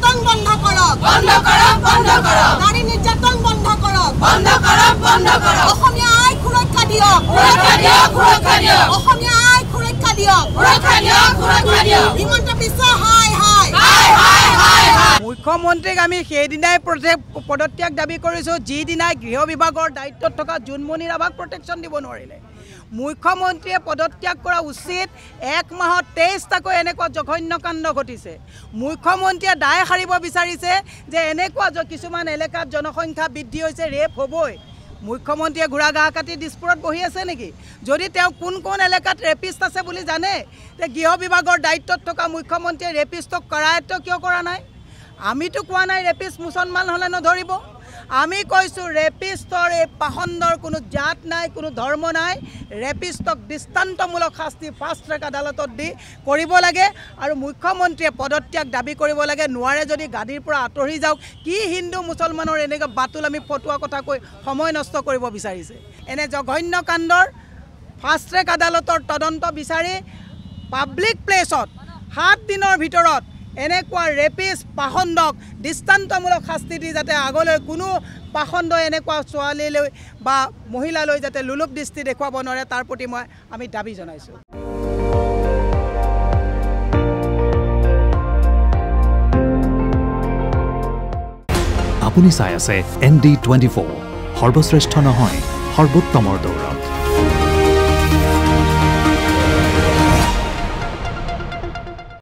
নিৰ্যাতন বন্ধ কৰক নাৰী নিৰ্যাতন বন্ধ কৰক অসমীয়া আই সুৰক্ষা দিয়ক অসমীয়া আই সুৰক্ষা দিয়ক হিমন্ত বিশ্ব হাই হাই মুখ্যমন্ত্ৰীক আমি সেইদিনাই পদত্যাগ দাবী কৰিছোঁ যিদিনাই গৃহ বিভাগৰ দায়িত্বত থকা জোনমণি ৰাভাক প্ৰটেকশ্যন দিব নোৱাৰিলে মুখ্যমন্ত্ৰীয়ে পদত্যাগ কৰা উচিত 1 মাহত 23টাকৈ এনেকুৱা জঘন্য কাণ্ড ঘটিছে মুখ্যমন্ত্ৰীয়ে দায় সাৰিব বিচাৰিছে যে এনেকুৱা কিছুমান এলেকাত জনসংখ্যা বৃদ্ধি হৈছে ৰেপ হ'বই মুখ্যমন্ত্ৰীয়ে ঘোঁৰা ঘাঁহ কাটি দিছপুৰত বহি আছে নেকি যদি তেওঁ কোন এলেকাত ৰেপিষ্ট আছে বুলি জানে তে গৃহ বিভাগৰ দায়িত্বত থকা মুখ্যমন্ত্ৰীয়ে ৰেপিষ্টক কৰায়ত্ব কিয় কৰা নাই আমিতো কোৱা নাই ৰেপিষ্ট মুছলমান হ'লে নধৰিব আমি কৈছোঁ ৰেপিষ্টৰ এই পাখণ্ডৰ কোনো জাত নাই কোনো ধৰ্ম নাই ৰেপিষ্টক দৃষ্টান্তমূলক শাস্তি ফাষ্ট ট্ৰেক আদালতত দি কৰিব লাগে আৰু মুখ্যমন্ত্ৰীয়ে পদত্যাগ দাবী কৰিব লাগে নোৱাৰে যদি গাদীৰ পৰা আঁতৰি যাওক কি হিন্দু মুছলমানৰ এনেকৈ বাতুল আমি ফটোৱা কথা কৈ সময় নষ্ট কৰিব বিচাৰিছে এনে জঘন্য কাণ্ডৰ ফাষ্ট ট্ৰেক আদালতৰ তদন্ত বিচাৰি পাব্লিক প্লেছত 7 দিনৰ ভিতৰত এনেকুৱা ৰেপিষ্ট পাখণ্ডক দৃষ্টান্তমূলক শাস্তি দি যাতে আগলৈ কোনো পাখণ্ড এনেকুৱা ছোৱালীলৈ বা মহিলালৈ যাতে লোলুপ দৃষ্টি দেখুৱাব নোৱাৰে তাৰ প্ৰতি আমি দাবী জনাইছোঁ আপুনি চাই আছে ND24 সৰ্বশ্ৰেষ্ঠ নহয় সৰ্বোত্তমৰ দৌৰ